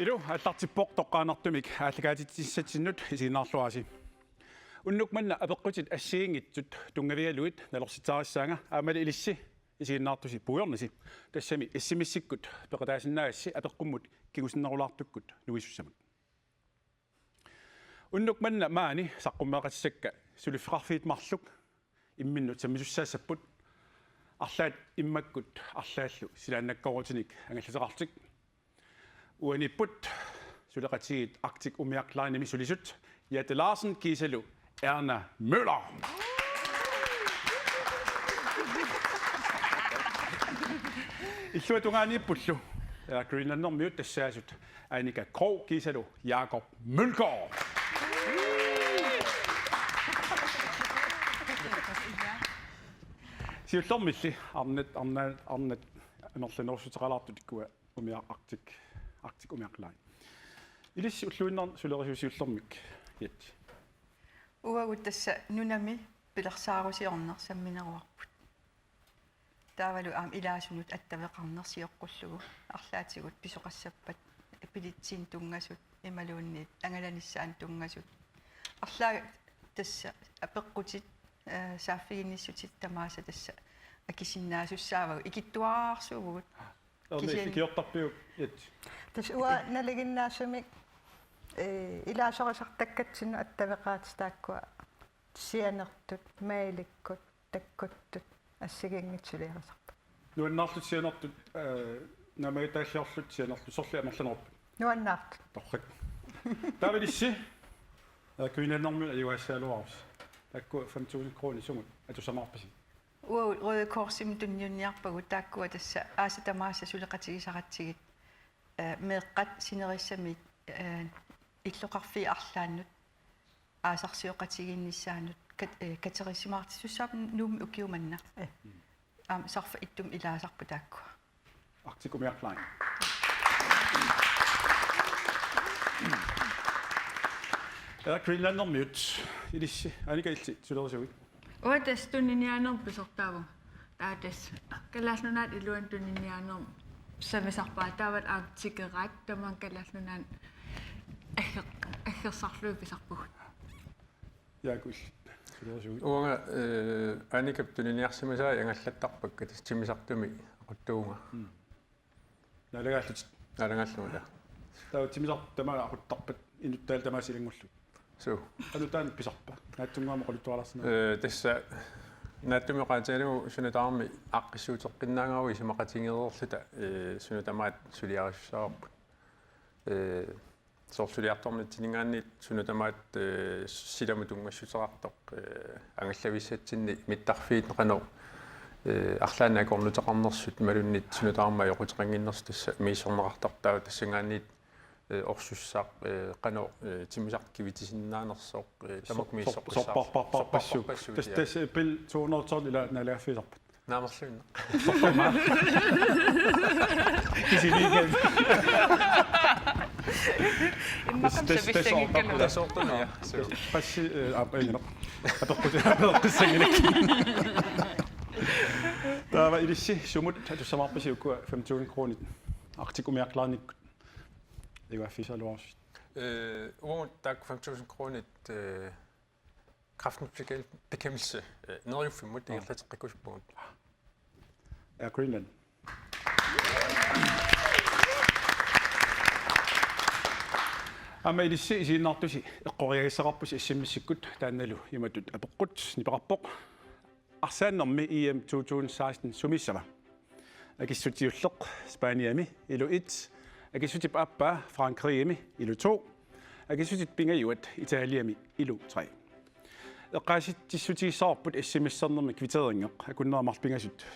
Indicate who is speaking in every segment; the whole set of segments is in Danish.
Speaker 1: Ilu allartippoq toqqaanartumik aalлагаатитсатсиннут isiinaarluasi. Unnukmanna apeqqutit assiingittut tungavialuit nalorsitaarissaanga aamali ilissi isiinaartusi puyornisi tassami issimissikut peqataasinnaassi apeqqummut kigusinnerulaartukkut nuisussamut. Unnukmanna maani saqqummeeqassakka sulifrarfiit marluk imminnut sammisussaassapput арлаат иммаккут арлааллу силааннаккорутиник ангалласеқартик уаниппут сулеқатигит арктик умиарлаарними сулисут Jette Larsen Giselу Erna Møller. Illuatungaaniippullu Greenlandermiut tassaasut Annika Krog Giselú Jakob Mølgaard. Siullormilli arnat anerlanorsuteqalaartutikkua umia Arctic umiaqlaai. Ilissi ulluinnar sulerisuusiullormik yat.
Speaker 2: Uagut tassa nunami pilersaarusiornersammineruarput. Taavalu aam ilaasunut attaveqarnersiоққуллугу арлаатигут писоқассаппат пилитсин тунгасут ималуунниит ангаланиссаан тунгасут арлаа тасса апеққутит сааффигинниссутит тамааса тасса акисиннаасуссаавагу икиттуаарсуугут
Speaker 1: киортарпиук ят
Speaker 3: тас уа налигиннаасумик илаасорисартаккатсину аттавеқаатистааккуа сианертут маиликкут таккуттут ассигингитсулиарисарпа
Speaker 1: нуаннаарлут сианертут намаитааллиорлут сианерлу сорли амерланерпу
Speaker 3: нуаннаарт
Speaker 1: торрак тавилисси куинаннэрмун аюассаалуарус такку 5000 kroner сумут атусамаарпаси
Speaker 2: уа рøde korsim tunniunniarpagu taakkuа тасса аасатамааса сулеқатигисаратсигит меэққат синериссамит иллоқарфи арлааннут аасарсиоқатигиннissaanut катерисимаартиссусаап нууми укиуманна аам сарфа иттум илаасарпу таакку
Speaker 1: Arctic-umiaqlaai Greenlandermiut ilissi anikaalti sulerisuit
Speaker 4: Otas tunninianerm pisortaavu taatas kallasnunaat iluan tunninianerm savisarpaa taavat Arctic-erat taman kallasnunaan аггерсарлуу писарпугут
Speaker 1: яакул суlerisuit
Speaker 5: уунга аникап тунниарсимасаа янгаллаттарпакка тимисартуми aquttuunga
Speaker 1: налагааллута таа тимисар тамаа aquttarpat инуттаал тамаасилингуллу
Speaker 5: суу
Speaker 1: анутаан писарпа нааттунгаамо qoluttuarlarsina
Speaker 5: тасса нааттумиqaataалу сунатаарми аққиссуутеққиннаангааруи симақатингеерлерлута сунатамаат сулиариссаарпут сорсулиарторми тинингаанниит сунатамаат силаму тунгассутерартоқ ангаллависсатсинни миттарфиит неқано арлаанакорнутеқарнерсут малуннит сунатаарма йоқутеқангиннерс тасса миисорнеқартартаа тассангаанниит орсуссаақ қано тимисарт кивитисиннаанерсоқ тамак
Speaker 1: мииссорпассуу тас пил 212 ила налааффисарпут
Speaker 5: наамерлуинна
Speaker 1: кисилиген
Speaker 2: иммакам сависсагиккалу
Speaker 5: тасортуния
Speaker 1: пасси апаингена апеққутиапеққиссагилак таава илисси сумут атуссамаарпасиуккуа 5000 kroner Arctic-umiaqlaarnikkut игуаффисалуарс
Speaker 5: уун так 5000 kroner kraftens bekæmpelse nedrivfilmut det er lidt rekurspunkt
Speaker 1: er Greenland Amma ilissi isiinnaartusi eqqoriagisaqarpus issimmissikkut taannalu imatut apeqqut niperarpoq arsaannermi EM 2016 sumissava akissutiulleq Spaniami ilu 1 akissutip appa Frankriami ilu 2 akissutip pingajuat Italiami ilu 3 eqqaasittissutissaarput issimissarnermi kviteringeq akunnermarpingasut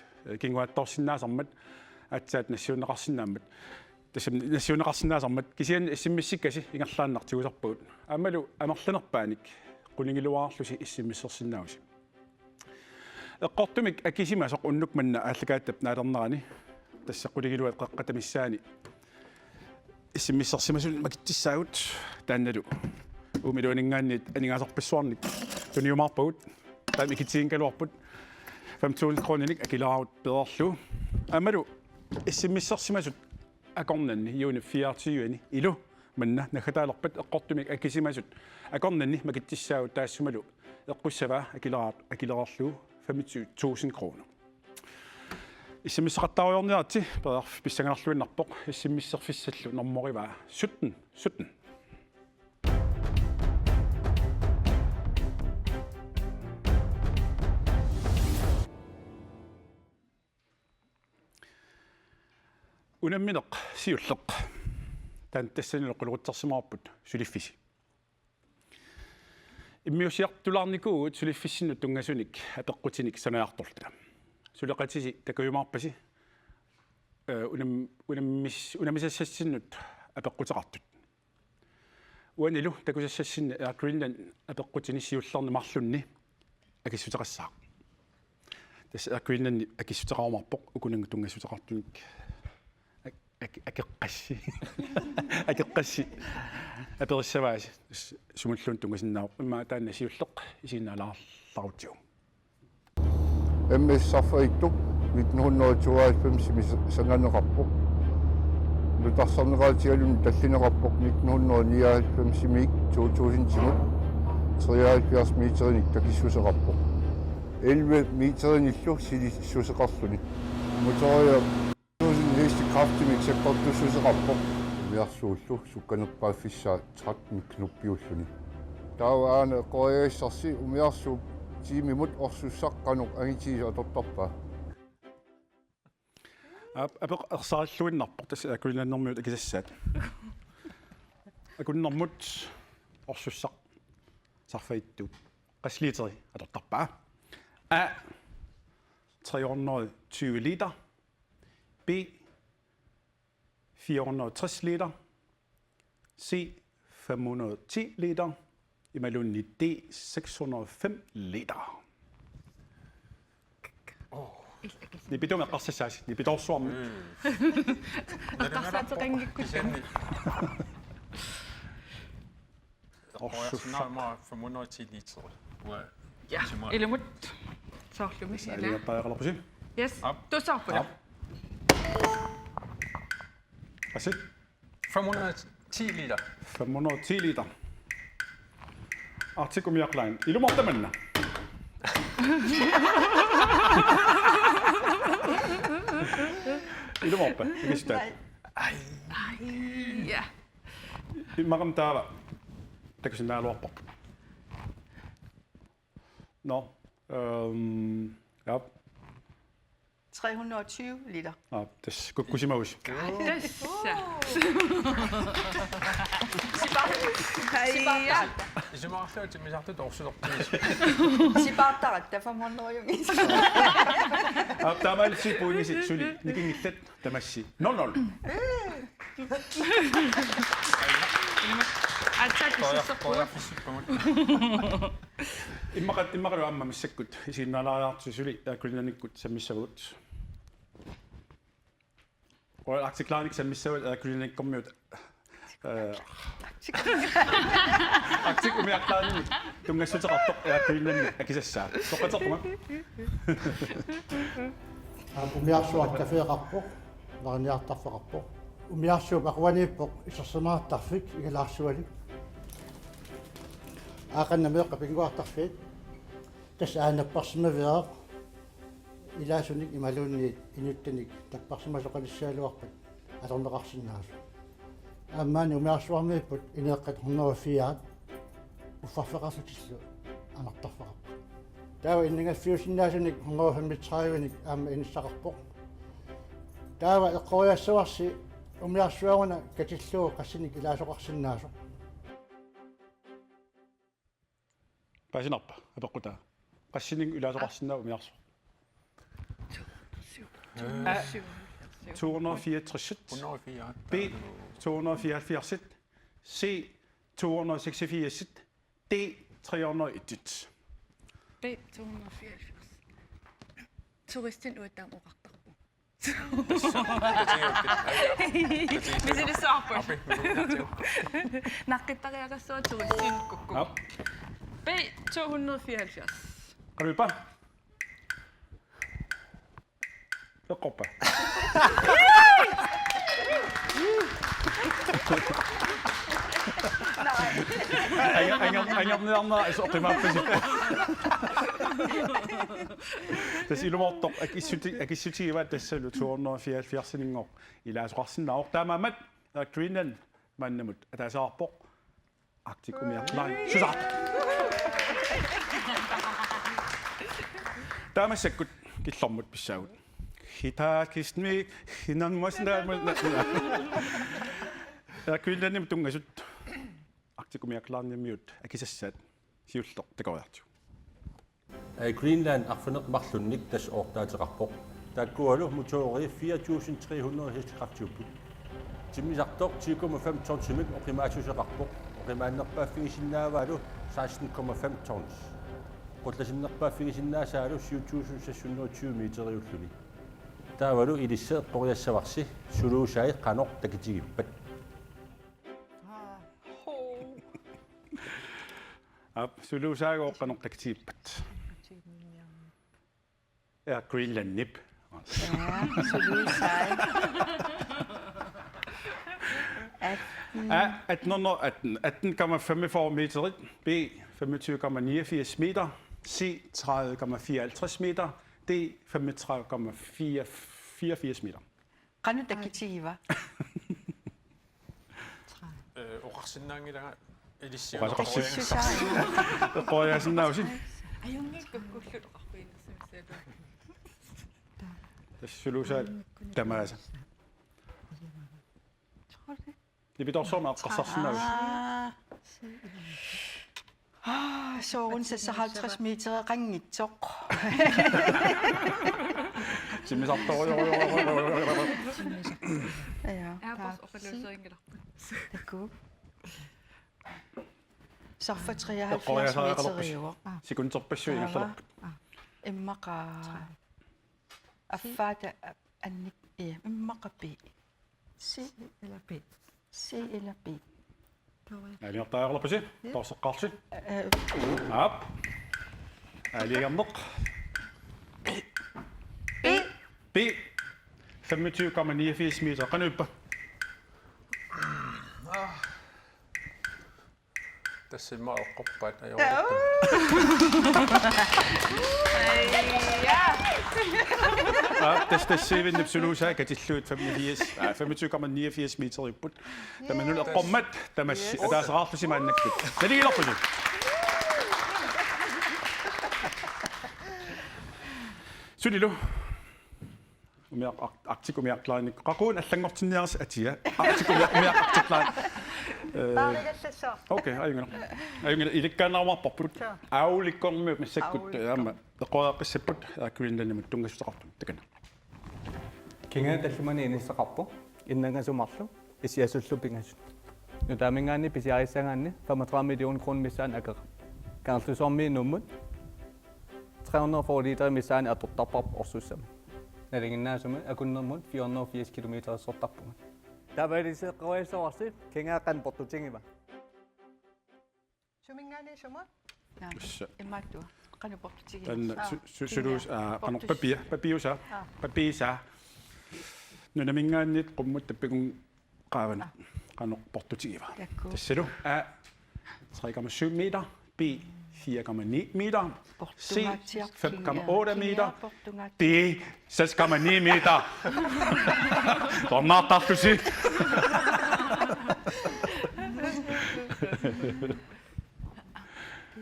Speaker 1: kinguattorsinnaasarmat atsaat nassiunneqarsinnaammat tassam nassiunneqarsinnaasarmat kisian issimmissikkasi ingerlaannartiguserpuut aamalu amerlanerpaanik quningiluaarlusi issimmissersinnausi eqqortumik akisimasoq unnukmanna aallakaattap naalernerani tassa quningiluat qaqqatamissaani issimmissersimasun makittissaagut taannalu umiluaningaanniit aningaasarpissuarnik tuniumaarpagut taam ikitiinkaluarput 5000 kroner akilaaut pederlu amalu issimmissersimasut акорнанни юуни 24 илу манна нахатаалерпат эққортумик акисимасут акорнанни макитсissaagu таассумалу эққуссаваа акилерарлугу 25,000 kroner иссимиссеқартааруйорниарти перерф писсанганарлуиннарпоқ иссиммиссерфиссаллу нормориваа 17 унамминеқ сиуллеқ таан тассанилоққулугутсерсимаарпут сулиффиси иммиусиартулаарникуугут сулиффиссинну тунгасуник апеққутиник санаарторлута сулеқатиси такуйумаарпаси унамисассассиннут апеққутеқартут уанилу такусассассинна Air Greenland апеққутини сиуллерни марлунни акиссутеқассаа тас Air Greenland акиссутеқарумарпоқ укунангу тунгасутеқартуник акеққасси апериссавааси сумуллуун тунгасиннаақ имма таанна сиуллеқ исиннаалаарларутиу
Speaker 6: эммиссарфаиттук 1992 санганеқарпоқ лутарсарнераатигалун таллинеқарпоқ 1999 2000 73 метерник такиссусеқарпоқ 11 метерниллу силиссусеқарлуни моториа kraftig sektortussuseqarpoq miarsuullu sukkanerpaaffissaa 13 knuppiulluni taawaana qoyaissarsi umiarsu tiimimut orsussaqqanuq agitiisa atortarpaa
Speaker 1: апеқ ерсааллуиннарпор тас акулинаннэрмиут акисассаат акуннэрмут орсуссақ сарфаитту qasliteri atortarpaa a 320 liter b 460 liter c 510 liter imalunni d 605 liter ni bitum eqqarsassaasi ni bitorsuarmi
Speaker 4: eqqarsaateqangikkut
Speaker 5: Nærmere 510 liter.
Speaker 4: Ja, ilmut soorlumi sila.
Speaker 1: Eli paaqalerpusi.
Speaker 4: Yes, tusarpula.
Speaker 1: Asit
Speaker 5: 510 liter.
Speaker 1: 510 liter. Artikumiaqlain. Ilumortamanna. Ilumorpa. Ikistaa.
Speaker 4: Ai. Ja.
Speaker 1: Imaqam taava. Takusinaaluarpoq. Nå. Ja.
Speaker 2: 320 liter.
Speaker 1: Ja, das kukkusimaus.
Speaker 4: Tässä.
Speaker 2: Sibartarat.
Speaker 5: Je m'en fais, mais j'ai tout reçu.
Speaker 2: Sibartarat, der 500 jo minst.
Speaker 1: Ja, tamal si puinisit suli. Nikingillat tamassi. 00. Immaqalu amma missakkut isinnalaariartu suli aakulinanikut sammissavuut. Oil artiklaanik sammissavuut aakulinanikkormiut artikumiaqlaanini tungassuteqartoq aakulinanni akisassaa. Toqqatequma.
Speaker 7: Umiarsuat kafeeqarpoq narniartarfeqarpoq umiarsuup aqwaniippoq issersamaatarfik igalaarsualik aaqannameeqqa pinguartarfiit tas aanapparsimaviaq ilaasunik imaluunniit inuttanik tapparsimasoqalissaaluarpat atorneqarsinnaasu aammaani umiarsuarmiipput ineeqqat hornerafiaat uffarfeqarsutillu anartarfeqarpoq taawa inningaffiusinnaasunik hornerafammitsaayunik aamma inissaqarpoq taawa eqqoriassauarsi umiarsuaruna katilluu qassinik ilaasoqarsinnaasu
Speaker 1: Pasinarpa apeqquta. Qassining ilaasoqarsinnaa umiarsu. 264 B 274 C 286 D 301
Speaker 4: B 274. Turistin uudtaan uqartarpu. Misi det saappu. Naqittariaqassua turistin kukku.
Speaker 1: Ja.
Speaker 4: B 274.
Speaker 1: Qarulpa. Eqqorpa. Angernerna is optimappasi. Tas ilumortoq akissutiiva tassalu 274 ilaasuqarsinnaaq taamaamat Greenland maannamut ataasaarpoq Arctic-umiartlaan susart. Taamassakut killormut pissaagut. Hitaakismi hinarmuasnaamut. Greenlandim tungasut Arctic-umiartlaarnimmiut akisassaat siulloq takoriartu.
Speaker 5: Greenland arfaneq marlunnik tas oortaateqarpoq taakkualu motoori 4300 hesteqartuupput timisartoq 10,5 tonsumik oqimaasuseqarpoq oqimaannerpaaffigisinnaavaalu 16,5 tons qullasinnerpaaffigisinnaasaalu 7620 meteriulluni taavalu ilisseeq qoriassavарси suluusaai qanoq takitigippat
Speaker 1: Suluusaago qanoq takitigippat. Greenland nip.
Speaker 2: Ja, suluusai.
Speaker 1: 18,45 meter, B 25,89 meter, C 30,54 meter, D 35,84 meter.
Speaker 2: Qanu takkitigiva.
Speaker 5: oqarsinnaangilanga
Speaker 2: Takkissusai.
Speaker 1: Qoyasinnaausi.
Speaker 4: Ajungikkullut oqarpiinnersimissaalu.
Speaker 1: Tassuluusaa tamaasa. Lipitorsorma qassarsinnaausi.
Speaker 2: Soorun 56 meter qangitsoq.
Speaker 1: Simisartorio.
Speaker 2: Ja.
Speaker 4: Airbus oqaluuseringilarput.
Speaker 2: Takku. Sarfa 73 meter.
Speaker 1: Sikunterpassuingerlarput.
Speaker 2: Immaqa. Affaata annik immaqapi. Si eller B. C eller B.
Speaker 1: Aliartaarlarpasi. Torseqqaarsi. Aap. Aliarneq. B 25,89 meter. Qanuppa.
Speaker 5: tassimma oqqorpaat
Speaker 1: Tastassiivin suluusaa katilluut 25,89 meter ipput. Tamanul eqqormat tamassi ataasaqarlusi maannakkut. Naligilarpusi. Sulilu. Arctic-umiartlaannik qaquun allangortinniaris atia. Arctic-umiartlaan.
Speaker 3: Paarigallassoo.
Speaker 1: Okay, ayungina ilikkaanarmarparput. Aulikkormiut missakkut aama eqoaqissaput Greenlandimut tungassuteqartut takana.
Speaker 8: Kinga tallumani inissaqarpu innangasumarlu isiasullupigasut. Nutamingaanni pisiarissangaanni 35 million kroner missaan akeqa. Kaarlusormi nummut 340 liter missaan atortarparp orsussama. Nalinginnaasuma akunnermut 480 km sortarpunga. Tabalise qoissoorsi kinga qanportutingiva.
Speaker 3: Sumingaani suma?
Speaker 2: Immaattua. Qanu portutigiva.
Speaker 1: Tan suluus qanoq papiusa. Papisa. Nunamingaannit qummut tappikun qaavan qanoq portutigiva. Tassilu 3,7 meter. B 4,9 meter. C 5,8 meter. D 6,9 meter. Tornaartarlusi.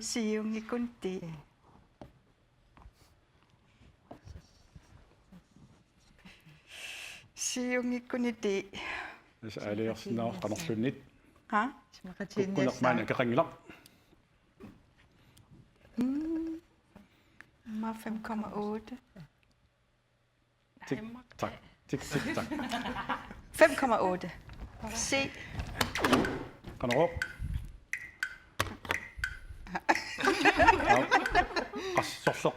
Speaker 2: Siungikkunti. Siungikkuniti.
Speaker 1: As aliarsinnaar qanorlunnit.
Speaker 2: Ha?
Speaker 1: Kunnermaana kaqangilaq.
Speaker 2: Ma 5,8.
Speaker 1: Tak. Tik.
Speaker 2: 5,8. C.
Speaker 1: Qanoq. Qassorsoq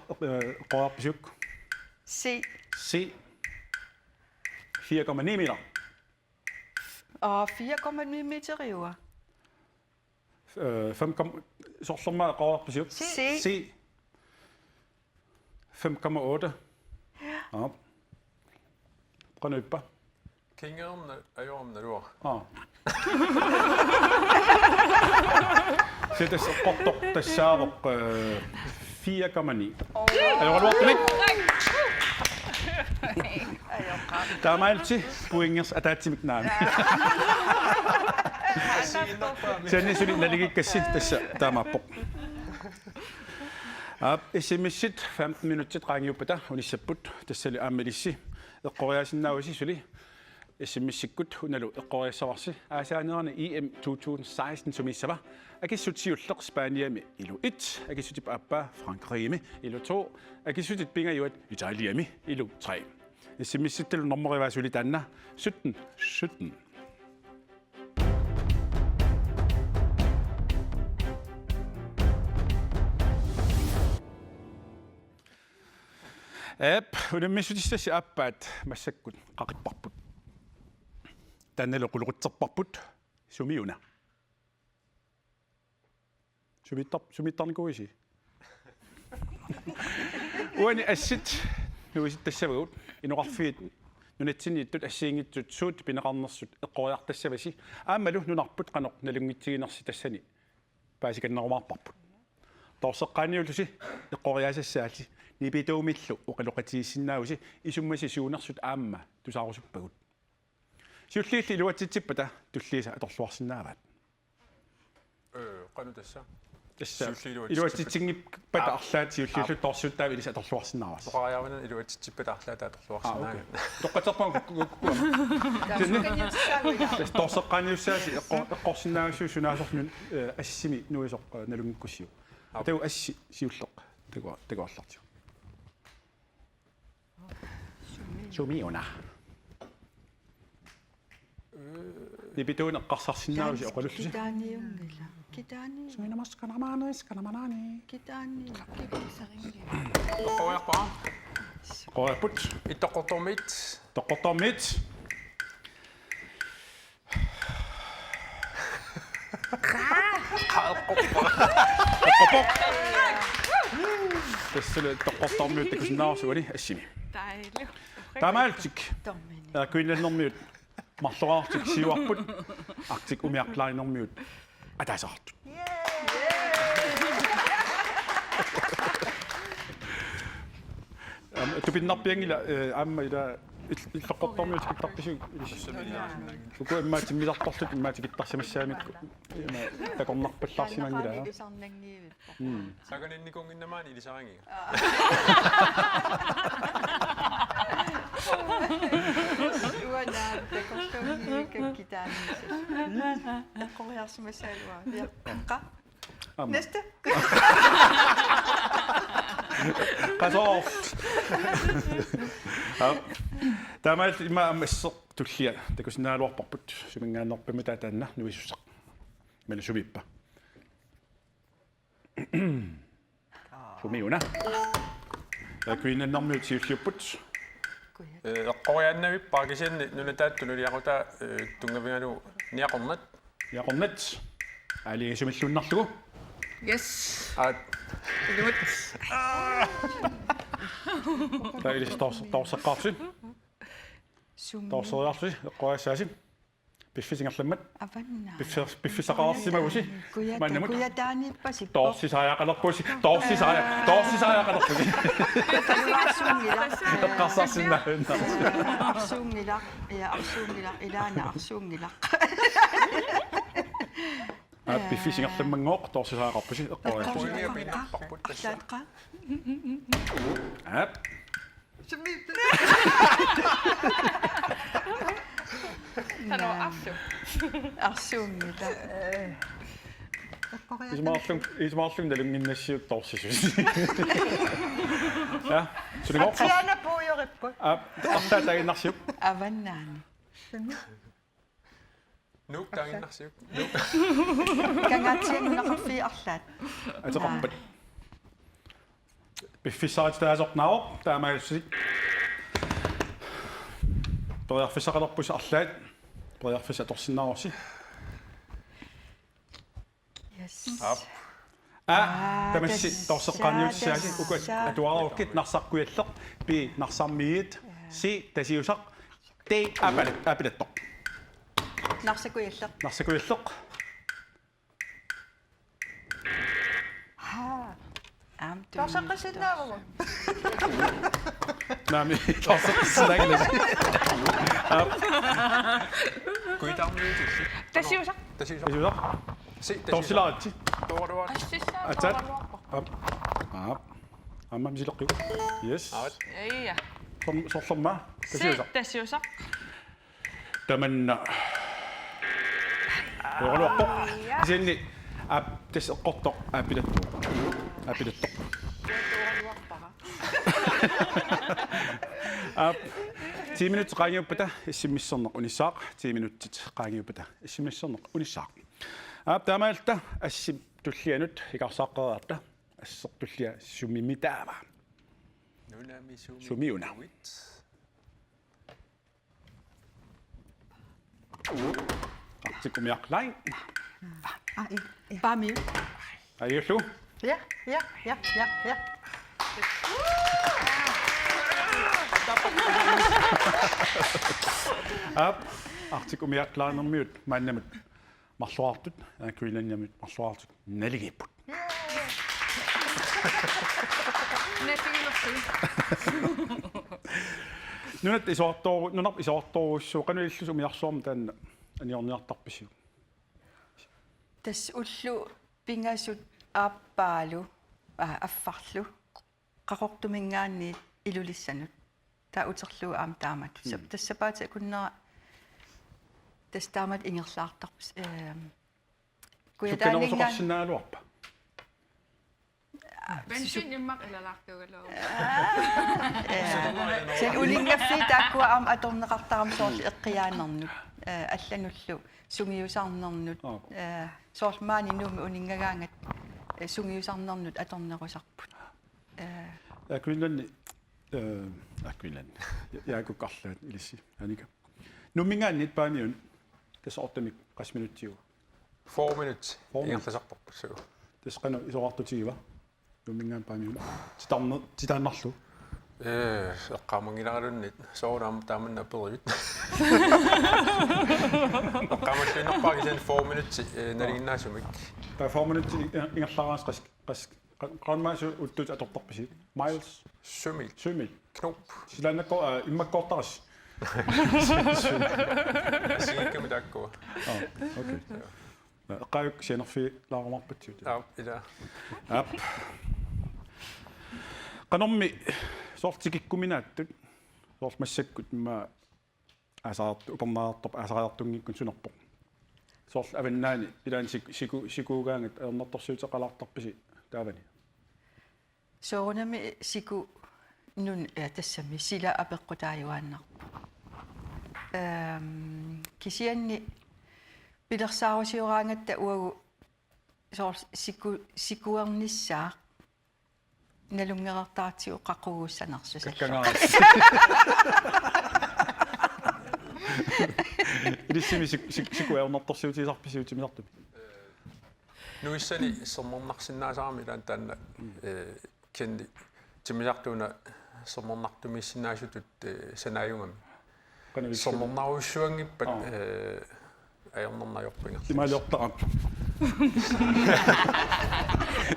Speaker 1: qoarpisuk.
Speaker 2: C.
Speaker 1: C 4,9 meter.
Speaker 2: Og 4,9 meter river.
Speaker 1: 5, sorsorma qoarpisuk. C 5,8. Ja. Qanuppa.
Speaker 5: Kingerum ajorum naluar.
Speaker 1: Se tässä qottoq tassaavoq 4,9. Ajoruartunik. Taamailti puingers ataatsimik naami. Sen suli naligikassi tassa taamappoq. Isimmissit 15 minuutsit qaangiuppata unissapput tassali aammilissi eqqoriasinnaausi suli isimmissikkut unalu eqqoriassarsi aasaanerani EM 2016 sumissava akissutsiulleq Spaniami ilu 1 akissutip appa Frankriimi ilu 2 akissutit pingajuat Italiami ilu 3 isimmissittalu normerivaasuli taanna 17 unimmissutissi appaat massakkut qaqipparput tannalu quluqutserparput sumiuna sumittarnikuisi uani assit nuisit tassavagut inuqarfiit nunatsiniittut assiingittut suut pineqarnersut eqqoriartassavasi aammalu nunarput qanoq nalungitsiginersi tassani paasikannerumaarparput torseqqaaniullusi eqqoriaasassaali nipituumillu uqaluqatigissinnaausi isummasi suunersut aamma tusaarussuppagut siulliilli iluatitsippata tulliisa atorluarsinnaavaat
Speaker 5: Qanu tassa.
Speaker 1: tassa iluatitsiнгиппата арлаат siulliillu torsuttaavi ilisa atorluarsinnaavas
Speaker 5: Qariaavanan iluatitsippat arlaata atorluarsinnaanga.
Speaker 1: toqqaterpam tas torseqqaaniussaasi eqqorsinnaagussu sunaasornun assimi nuisoq nalungikkussiu tau assi siulleq taguarlartiu sumiuna nipituun eqqarsarsinnaarusi oqalullusi
Speaker 2: Kitaani.
Speaker 1: suminamas kanamaani
Speaker 2: Kitaani.
Speaker 5: Eqqoriarpara.
Speaker 1: qoarput
Speaker 5: Ittoqortormit.
Speaker 1: toqqortormit тассалу тоqqortormiut takusinnaarsuani assimi
Speaker 4: Dejligt.
Speaker 1: taamaaltik
Speaker 2: Tormini.
Speaker 1: kuinannermiut marlorartik siuarput artik umiarklaarinermiut ataasartut tupinnerpiangila aamma ila иллоққорторmiut киттарпису уку иммаатиммиларторлут иммаатикиттарсимассаамикку има такорнарпаллаарсимангила
Speaker 5: Saganinnikunginnamaani ilisarangiga.
Speaker 2: Uana takortormi kitaani. Eqqoriarsimasaalua. Qa. Næste.
Speaker 1: qasor taamaal ima ammasseq tullia takusinaaluarparput sumingaannerpimi taataanna nuissussaq mala sumippa sumiuna kuinannermiut siulliupput
Speaker 5: Eqqoriaannavip paakisianni nunataattunuliaquta tungavingalu niaqornat.
Speaker 1: yaqornat aaligisumillunnerlugu
Speaker 4: Yes. Iluat.
Speaker 1: tailis torseqqaarsin torseriarsi eqqoriassaasin piffisingerlammat
Speaker 2: Avanna.
Speaker 1: piffisaqaarsimagusi mannamut
Speaker 2: Kuyataanippasik.
Speaker 1: torsisaajaqalerpusi torsisaajaqalerpusi eqqarsarsinnaanna
Speaker 2: Arsuungilaq ilaana arsuungilaq.
Speaker 1: piffisingerlammangoq torsisaajaqarpusi eqqoriarsi
Speaker 5: Puingia pinnarparput tassa.
Speaker 2: Arlaatqa.
Speaker 1: aap
Speaker 4: Tano afsu.
Speaker 2: Arsuungilaq.
Speaker 1: ismaarlung nalunginnassiut torsisus ja sulingoq
Speaker 3: Tiana puujoripput.
Speaker 1: artaataginnarsiuk
Speaker 2: Avannaani.
Speaker 5: Nuuk taanginnarsiuk.
Speaker 2: Kangatiannerfi arlaat.
Speaker 1: атеқарпат пиффисаатаасорнааоқ таамаалуссик ториарфисақалерпуса арлаат ториарфиса торсиннаарси
Speaker 2: Yes.
Speaker 1: тамасси торсеққаниутсааси укат атуарууккит нарсаркуяллеқ пи нарсармиит си тасиусақ Te apilettoq.
Speaker 2: Narsakuyalleq.
Speaker 1: Narsakuyalleq.
Speaker 3: Torsaqqisinnaavamut.
Speaker 1: Naami torsaqqisinnaagilasi.
Speaker 5: Kuitarmiutilli.
Speaker 4: Tasiusaq.
Speaker 5: Tasiusaq.
Speaker 1: Isuusaq.
Speaker 5: Si
Speaker 1: Torsilaatsi.
Speaker 5: Tuoruat.
Speaker 4: Assissaa
Speaker 1: Atat.
Speaker 4: tuoruappa.
Speaker 1: Amma misileqqi. Yes.
Speaker 5: Avat.
Speaker 4: Iya.
Speaker 1: Sorlumma. Tasiusaq.
Speaker 4: Tasiusaq.
Speaker 1: Tamanna. Oruappoq. Isinni tes eqqortoq apilettoq. Apilettoq.
Speaker 4: Tuoruappara.
Speaker 1: 10 minuut qaangiuppata issimmisserneq unissaaq 10 minuuttit qaangiuppata issimmisserneq unissaaq taamaalta assim tullianut ikarsaaqqeraarta assertullia summimitaava
Speaker 5: Nunami
Speaker 1: sumiuna artikumiarlain
Speaker 2: Pami.
Speaker 1: ayullu
Speaker 3: Ja, ja, ja, ja, ja.
Speaker 1: artikumiarlaanermiut maannamut marluartut akuilannamut marluartuk naligipput
Speaker 4: Nepiilorsi.
Speaker 1: nunat isoortorussuu qanuillus umiarsuarma taanna aniorniartarpissiu
Speaker 2: Tas ullu pingasut aappaalu affarlu qaqortumingaanni ilulissanut taa uterluu aam taamat tassapaata kunnera tas taamat ingerlaartarpus kuyataalingaan
Speaker 1: sukkanersuqarsinnaaluarpa
Speaker 4: Bensin immaq ilalaartugaloo.
Speaker 2: sen ulingaffi taakkua aam atorneqartaram soorli eqqiaanernu аллануллу сунгиусаарнернут соормаани нууми унингagaangat сунгиусаарнернут аторнерусарпут
Speaker 1: аквиланни яакуккарлаат илисси аника нуммингааннит паамиун тасоортамик 5 минуттиу
Speaker 5: 4 minutes. Ingertasarporpussugu.
Speaker 1: тасқану исоортутигива нуммингаан паамиун титааннарлу
Speaker 5: эққамангиларалуннит соораам тааманна периут эққамассинерпаагисен 4 minutes налигиннаасумик
Speaker 1: та 4 минутти ингерлаараас қас qanmasu uttut atortarpisi miles
Speaker 5: Sømil knop
Speaker 1: silannakko immakkoortaras
Speaker 5: asiikkamitakkua
Speaker 1: okay qaayuk sianerfi laarumarpatsuut
Speaker 5: ila
Speaker 1: qanormi soortikikkuminaattut soormassakkut ma asaart upernaartorp asariartungikkun sunerpoq soorl avannaani ilaan sikuugaangat ernertorsuuteqalaartarpisi taavani
Speaker 2: soorunami siku nun tassami sila apeqqutaajuaannarpu kisianni pilersaarusiuraangatta uagu soor sikuernissaaq nalungerartaartiu qaquguussanersusalla
Speaker 1: ilissimi sikuernertorsuutiisarpisuutimisartumi
Speaker 5: nuissani sermornarsinnaasarami ilaan taanna kendi timisartuuna sermornartumissinnaasutut sanaajungami sermornaruissuangippat ajornernajorpinga
Speaker 1: imaliortaqam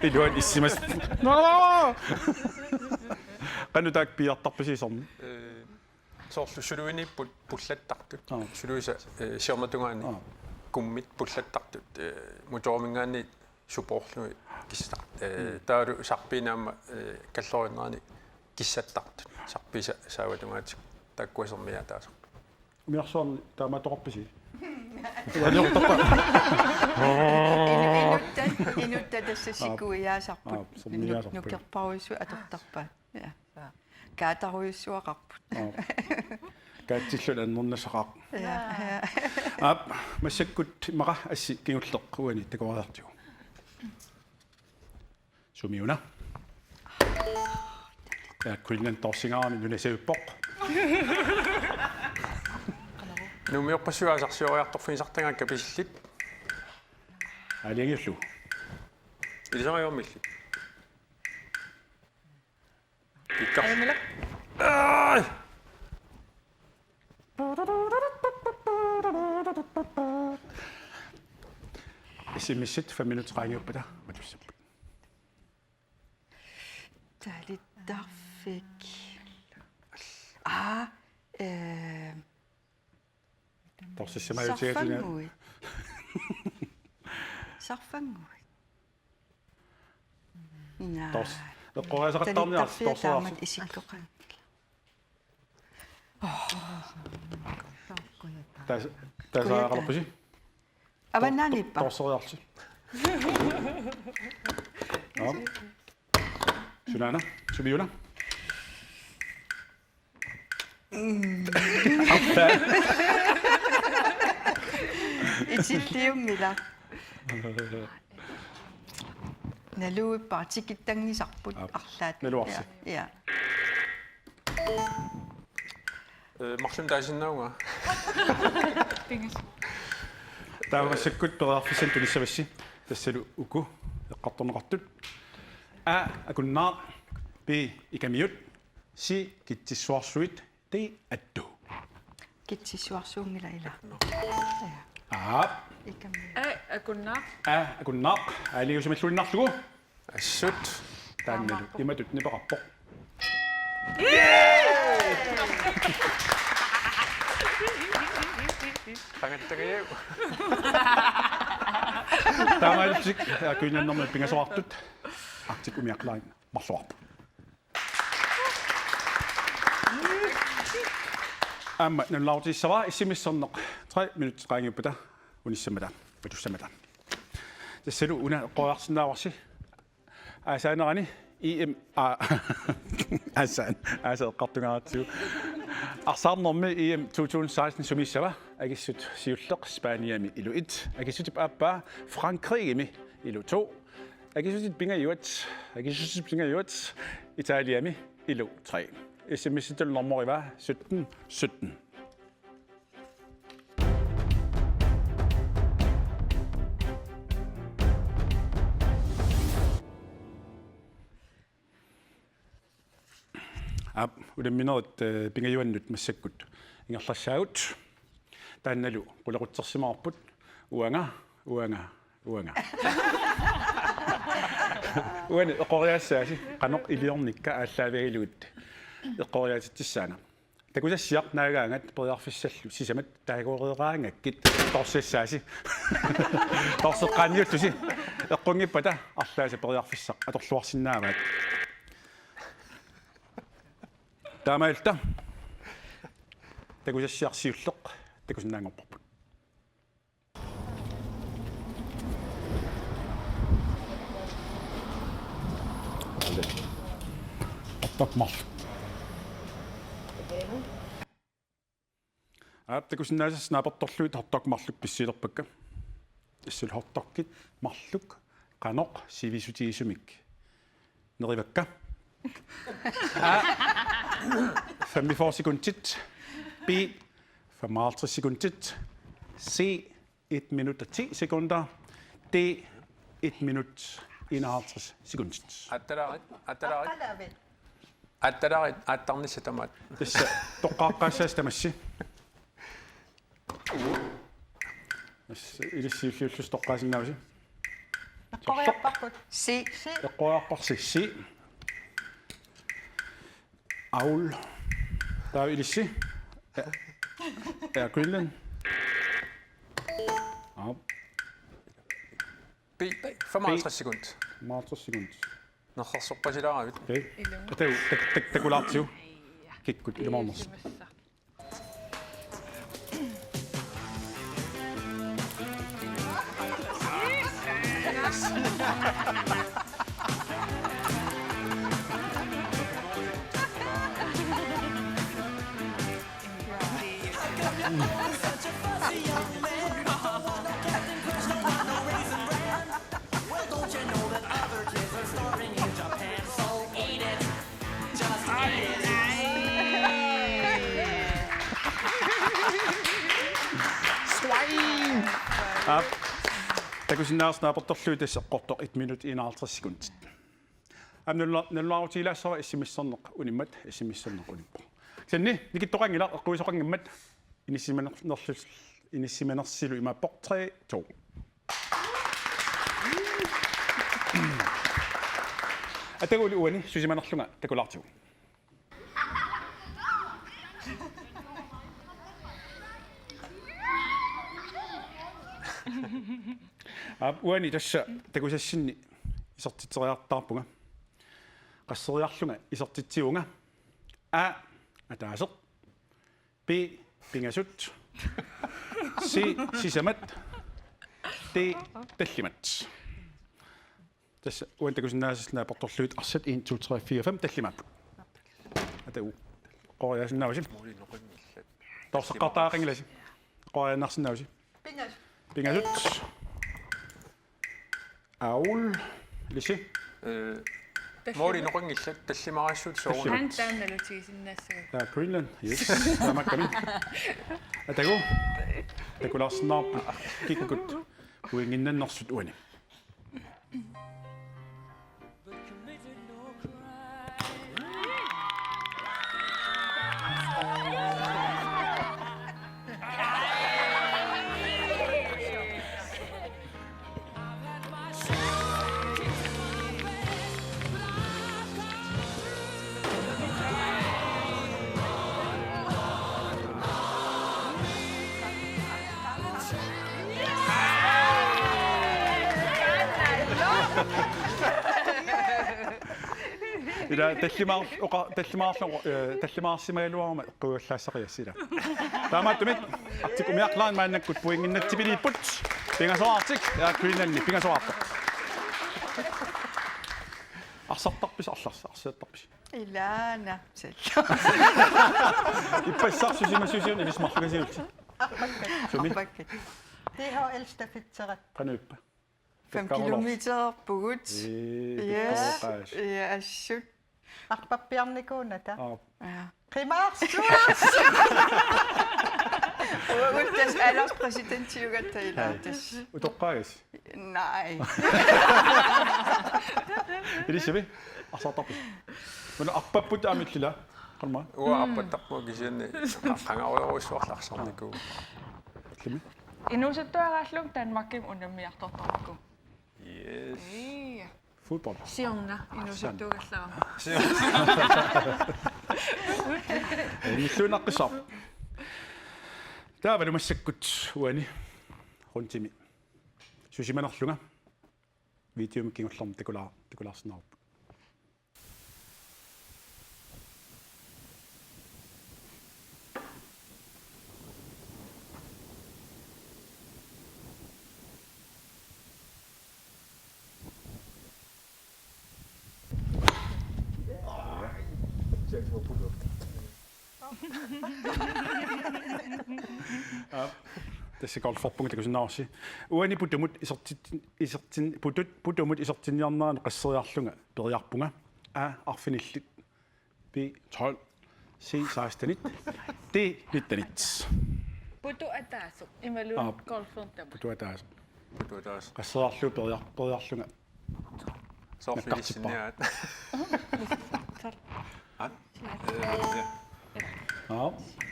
Speaker 1: iluan issimas qanutaak piartarpisiisorni
Speaker 5: soorlu suluinipput pullattartut suluisa siornatungaani kummit pullattartut mutormingaani supporlui kissart taalu sarpiinaamma kalloriinnerani kissattartut sarpisa saavatungaati takkuasermia taasar
Speaker 1: umiarsuarni taamatoqarpisi
Speaker 2: inutta tässä sikuiaasarput nukerparuissu atortarpa kaataruissuaqarput
Speaker 1: kaatsillu annernassaqaaq massakkut maqa assi kingulleqquani takoriartiu sumiuna kuinnan torsingaarni nunasavippoq
Speaker 5: numiorpassuaasarsioriartorfinisartangaakka pisillit
Speaker 1: aliangillu
Speaker 5: ilisoriormilli
Speaker 4: Emila.
Speaker 1: Isimmissit 5 minutter qaangiuppata matussapu.
Speaker 2: Talittarfik.
Speaker 1: Torsissamajutigatina.
Speaker 2: Sarfanguit. Nej.
Speaker 1: Tors. Eqqoriasaqattarniartu torsorarsu.
Speaker 2: Isikkoqan.
Speaker 1: Tasaaqarpusi.
Speaker 2: Avannaanippa.
Speaker 1: Torsoriarsu. Sunana, sumiuna.
Speaker 2: Itsilliummila. Naluippa tikittangisarput arlaat.
Speaker 1: Naluarsi.
Speaker 2: Ja.
Speaker 5: Marlum taasinnaunga.
Speaker 4: Pingas.
Speaker 1: Taavasakkut peraarfissan tunissavassi tassalu uku eqqartorneqartut akunnaar bi ikamiut si kittissuarsuit ti attu
Speaker 2: Kitsisuarsuungila ila. Ikammi.
Speaker 4: Akunna.
Speaker 1: akunnaar aaliusumalluinnarlugu
Speaker 5: Assut.
Speaker 1: taannalu imatut nipeqarpoq
Speaker 5: Qangattagayau.
Speaker 1: taamaalsik akuinannermi pingasoartut artik umiaqlain marluarpu amma nunlautissava issimissorneq 3 minut qaangiuppata unissamata patussamata tassalu una qoarsinnaavарси асааnerani им асаеққартунгааратсуу арсаарнэрми им 2016 сумиссава агиссут сиуллеқ спааниами илу 1 агиссутип ааппаа франкригими илу 2 агиссутит пингаюат италиами илу 3 смситул норморива 17 улемминерит пингаюаннут массаккут ингерлассаагут таанналу qulaqutsersimаарput уанга уани эққориаассааси қаноқ илиорникка ааллаавигилугут эққориаатитсаана такусассиақ наагаангат периарфиссаллу сисамат таагореераангаккит торсиссааси торсеққаниуттуси эққунгиппата арлааса периарфиссақ аторлуарсинааваат таамаилта такусассиарсиуллеқ такусиннаангорпарпут оттакмар такусиннаасас нааперторлуит хортакмарлук писсилерпакка иссул хортаккит марлук каноқ сивисутигисумик неривакка 45 sekundtit. B 55 sekundtit. C 1 minut og 10 sekunder. D 1 minut 51 sekundtit.
Speaker 5: Attararit attarnissatamat.
Speaker 1: Tässä toqqaaqqaassas tamassi. Ilissi toqqaasinnaavasi.
Speaker 3: Eqqoriarparput.
Speaker 2: C.
Speaker 1: Eqqoriarparsi C. Aul. Der er ilissi. Greenland.
Speaker 5: B 55 sekund.
Speaker 1: 50 sekunder.
Speaker 5: Naqarsorpasilaravit.
Speaker 1: Okay. Takulaartiu. Kikkut ilmaarners. Takusinnaarснааперторлуи тассеққорто 1 минут 51 секунд. Нэллаутилаассава иссимиссернеқ униммат иссимиссернеқ униппо. Санни никиттоқангила эққуисоқангиммат Inissimanersilu imappoq 3-2. Ataguli uani susimanerlunga takulartigu. Uani tassa takusassinni isortiteriartarpunga. Qasseriarlunga isortitsiunga. A ataaseq. B pingasut. C sisamat. D tallimat. Tässä uan takusinnaasisnaa portorluut arsat 1 2 3 4 5 tallimaappu. Atau qooriasinnaavasi. Torseqqartaaqingilasi. Qooriannarsinnaavasi. Pingasut. Aul. Lisi.
Speaker 5: Mori noqingillat tallimarassut soorun.
Speaker 4: Han taannalutigisinnaassaga.
Speaker 1: Greenland. Yes. Tamakkami. Atagu. Takularsinnaarpu. Kikkut. Uinginnannersut uani. Ila tallimaarsimailuarma quullaassaqiyasila. Taamaattumit artikumiaqlaan maannakkut puinginnattipiliipput pingasoartik ja Greenlandni pingasoartoq. Arsartarpis arsiattarpis.
Speaker 2: Ilana.
Speaker 1: Ippaissarsusimasusiun ilismarlugasiulti. Sumi
Speaker 3: Det har ældste fedteret.
Speaker 1: qanuuppa.
Speaker 2: 5 kilometer pugut. Yes. Ja, shoot.
Speaker 3: Arpappiarnikuunata.
Speaker 2: Ja.
Speaker 3: Primaarsuus!
Speaker 2: Uuttas alderspræsidenttiugattailaartas.
Speaker 1: Utoqqaagas.
Speaker 2: Nej.
Speaker 1: Ilissavi arsartarpis. Una arpapput aamillila qalma.
Speaker 5: Uappattaqmu kisianni qangaruyorussuarlarsarniku.
Speaker 1: Limi.
Speaker 4: Inusuttuarallum Danmarkim unammiartortorku.
Speaker 5: Yes.
Speaker 4: Iya.
Speaker 1: Fodbold.
Speaker 4: Siunga inusuttuugallarama.
Speaker 1: Illuunaqqissaar. Taavalumassakkut uani runtimi. Susimanerlunga. Videom kingullerm takularsinaarup. Tässä golfoppunga takusinnaarsi. Uani putumut isertin putumut isertinniarnaan qasseriarlunga periarpunga. A arfinillut. B 12. C 16. D 19.
Speaker 4: Putu ataasu. Imalun golfuntam.
Speaker 1: Putuataas.
Speaker 5: Putuataas.
Speaker 1: Qasseriarlu periarlunga.
Speaker 5: Soorfilissinniaat.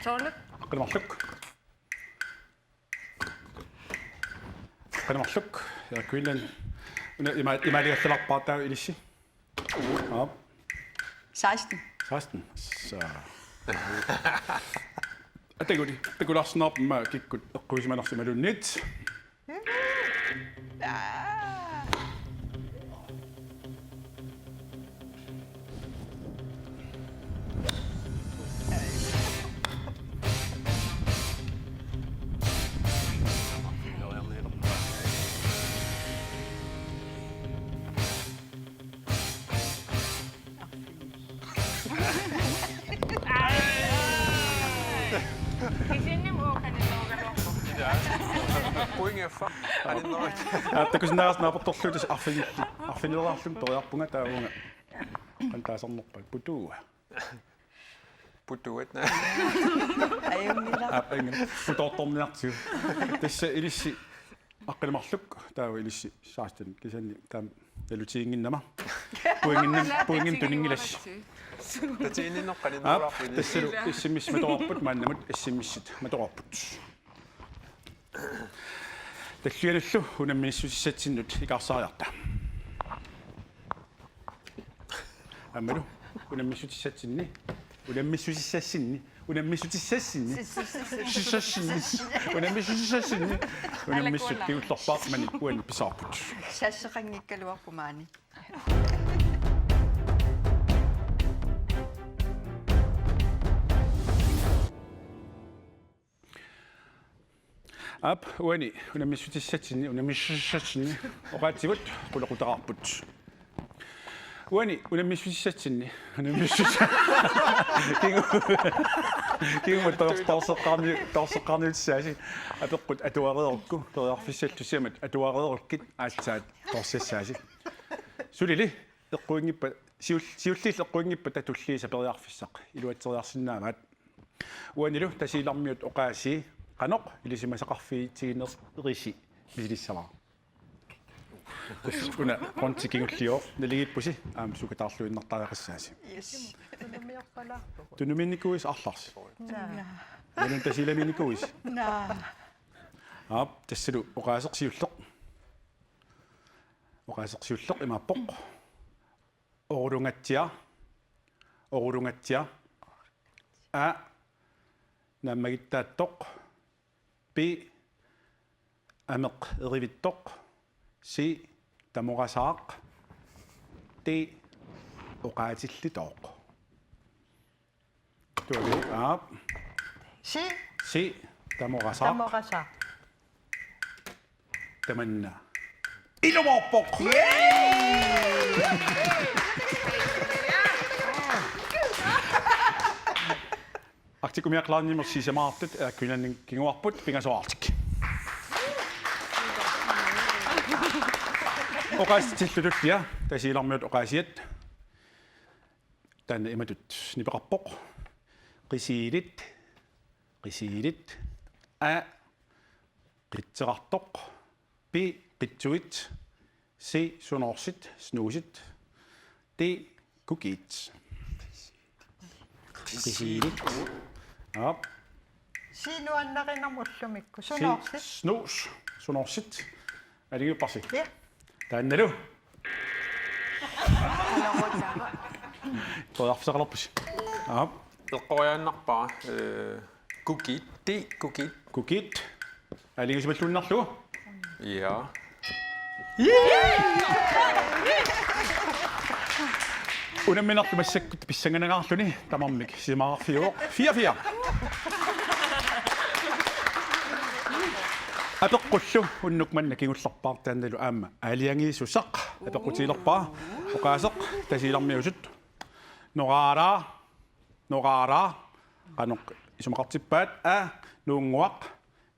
Speaker 4: Tolle.
Speaker 1: Qanumarluk. Qanumarluk. Ja Greenland. Una imaligallarpaataa ilissi.
Speaker 2: 16.
Speaker 1: 16. Så. Ataguli. Takularsinnaarpumma kikkut eqquisimanersimalunnit.
Speaker 4: Kisinnim uukanilluugalorpu.
Speaker 5: Puingiaffa. Aninnoit.
Speaker 1: Takusinnaarasnaaportorluutas arfinillerarlum periarpunga taavunga. Qantaasarnerpa putua.
Speaker 5: Putuat.
Speaker 2: Ayunnilla.
Speaker 1: Apengin putortorniartiu. Tässä ilissi aqqilimarluk taavu ilissi 16 kisanni taam talutiinginnama. Puingin tuningilas.
Speaker 5: Tatiniinneqqani
Speaker 1: Ap
Speaker 5: nuaraaqini.
Speaker 1: tassalu issimmis matorput maannamut issimmissit matorput. Talluanullu unammiissusissatsinut ikaarsaariarta. Ammalu unammiissutissatsinni unammiissutissassinni unammiissutissassinni unammiissutissassinni unammiissuttiullerpaaq mani uan pisaarput.
Speaker 2: Sasseqanngikkaluarpumaani.
Speaker 1: Ap uani unammiissutissatsinni unammiissutissassinni oqaativut qulaqutaqarput. Uani unammiissutissatsinni kingu torseqqarniutsaasi apeqqut atuareerukku toriarfissallusiamat atuareerukkit aatsaat torsiassaasi sulili eqquingippa siulliil eqquingippa tatulliisa periarfissaq iluatseriarsinnaamaat uanilu tasiilarmiut oqaasi qanoq ilisimasaqarfiitiginerisi misilissama una qontikingullior naligippusi sukataarluinnartaareqissaasi
Speaker 2: Yes.
Speaker 1: tunuminnikuis arlars nanun tasiilaminnikuis
Speaker 2: Na.
Speaker 1: tassalu oqaaseqsiulleq imaappoq orulungatsia a nammagittaattoq pi ameq erivittoq si tamorasaaq ti oqaatillitoq tuali si tamorasaaq
Speaker 3: Tamorasa.
Speaker 1: tamanna ilumaappoq Artikumiaqlaarnimersiisamaartut aakkунanning kinguarput pingasoartik oqaassitillutullia tasiilarmiut oqaasiat tanna imatut nipeqarpoq qisiilit a qitserartoq pi qitsuit si sunoorsit snuusit ti kukiit qisiilit
Speaker 3: Sinuannaqinarmullumikku.
Speaker 1: si
Speaker 3: Sunorsit.
Speaker 1: sunoorsit aligupparsi
Speaker 3: Ja.
Speaker 1: taannalu toriarfisaqalarpus
Speaker 5: Eqqoriaannarpara kukiit
Speaker 1: kukiit aligusipallunnerlugu
Speaker 5: ja
Speaker 1: unamminarlumassakkut pissanganagaarluni tamarmik simaarfiuoq 4 apeqqullu unnukmanna kingullerpaar taannalu aamma aaliangiisussaq apeqqutiilerpaa oqaaseq tasiilarmiusut noqaaraa qanoq isumaqartippaat a nuunguaq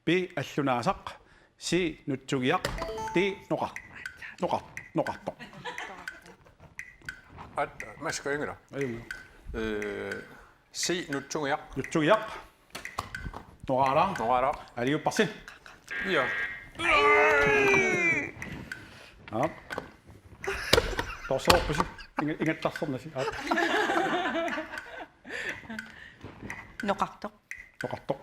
Speaker 1: pi allunaasaq si nutsugiaq ti noqartoq
Speaker 5: at maskøyngera si nutsungiaq
Speaker 1: nutsugiaq noqaaraa
Speaker 5: noqara
Speaker 1: aligupparsi
Speaker 5: ja
Speaker 1: torsorpusi ingattarsornasi
Speaker 2: Noqartoq.
Speaker 1: noqartoq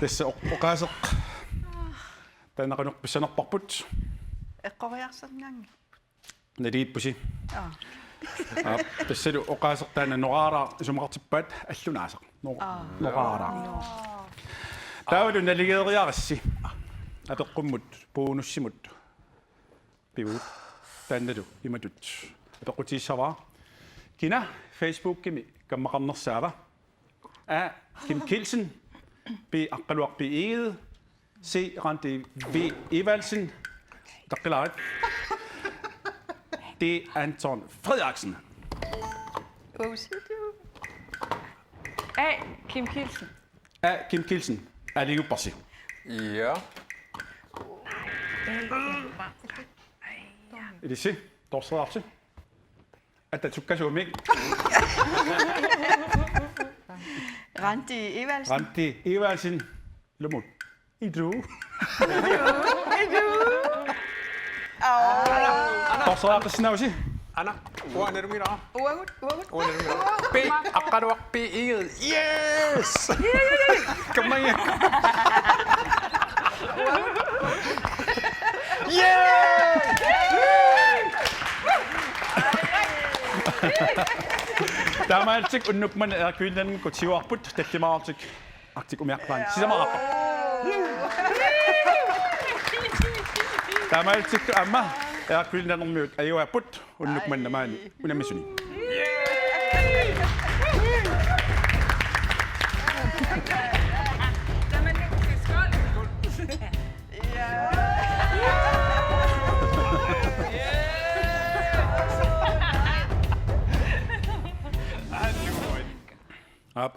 Speaker 1: tässä oqaaseq tanaqanuq pissanarparput
Speaker 2: Eqqoriarsernaangi.
Speaker 1: naliippusi
Speaker 2: Ah.
Speaker 1: tassalu oqaaseq taana noqaaraa isumaqartippaat allunaasaq noqaaraa taavalu naligeeriarassi apeqqummut puunussimut pivut taannalu imatut apeqqutiissavaa kina Facebook-kimi kammaqarnersaava a Kim Kielsen pi aqqaluarpi iigid si ranti vi Evalsen taqilaat ti Anton Frederiksen
Speaker 4: A. Kim Kielsen.
Speaker 1: a Kim Kielsen aligupparsi
Speaker 5: ja
Speaker 1: ilissi torserarsi attatsukasuumik
Speaker 2: Randi Evalsen.
Speaker 1: ranti Evalsen lumut Idu. Torsaqisnausi.
Speaker 5: Anna, uanerumira.
Speaker 4: Uangut.
Speaker 5: Uanerumira. P, aqaruaq P igel. Yes!
Speaker 1: Kom maar hier. Tamaartik unnukman erkuillan kutiuarput tallimaartik artik umiarpaan sisamaqappa. Tamaartik amma erkuillannermiut ajuapput unnukman namaani unamisuni.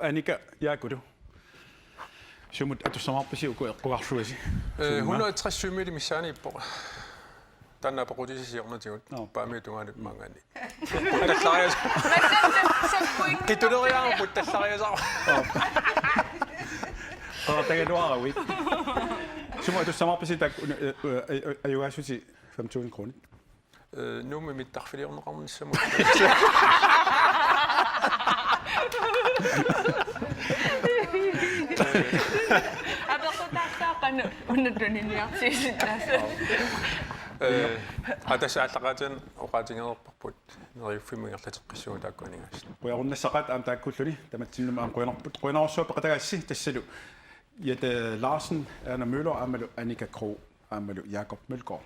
Speaker 1: Annika, Jakob. Sumut atussamarpasi uqarsuasi.
Speaker 5: 160 sømil i misani på. Den er på rotisiornatigut. Paami tungaani mangani. Puttassarias. Kituderiaa puttassariasa.
Speaker 1: Tagaluarawi. Sumut atussamarpasi tak ajuasusi 5.000 kroner.
Speaker 5: Nu med mit dagfiliornerarmun samut. Атасааллақатан оқаатингерпарпут нериффимингерлатеққиссуу тааккунингаас.
Speaker 1: Querunnassaqat am taakkulluni tamatsinum am quenarsuap qatagassi tassalu Jette Larsen, Anna Møller, amalu Annika Krog, amalu Jakob Mølgaard.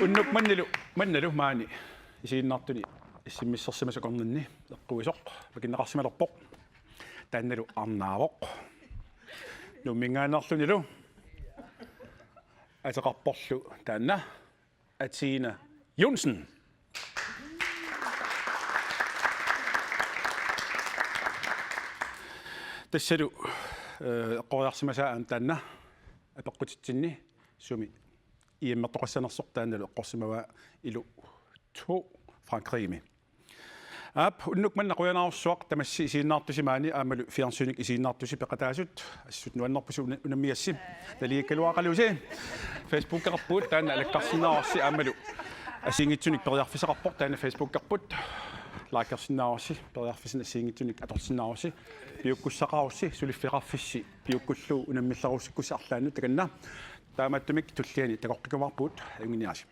Speaker 1: Unnuk mannalu maani isiinnaartuni issimmissersimasaqornanni eqquisoq pakinneqarsimalerpoq taannalu arnaavoq nummingaanarlunilu ateqarporlu taanna Atina Jonsen. Tassalu eqqoriarsimasaa'an taanna apeqqutitsinni sumi iimmertoqassanersoq taannalu eqqorsimavaa ilu 2 Frankrimi. Unnuk manna quyanarussuaq tamassi isiinnaartusimaani aamalu fiarsunik isiinnaartusi peqataasut assut nuannerpusu unammiassi taliikkaluaqalusi Facebook-qarpuut taanna alakkarsinnaarsi aamalu asiingitsunik periarfisaqarpoq taanna Facebook-qarput laakersinnaarsi periarfisin asiingitsunik atorsinnaarsi piukkussaqarussi suliffiqarfissi piukkullu unammillarusikkusi arlaannu takanna taamattumik tulliani takoqqikumarpuut anginiasi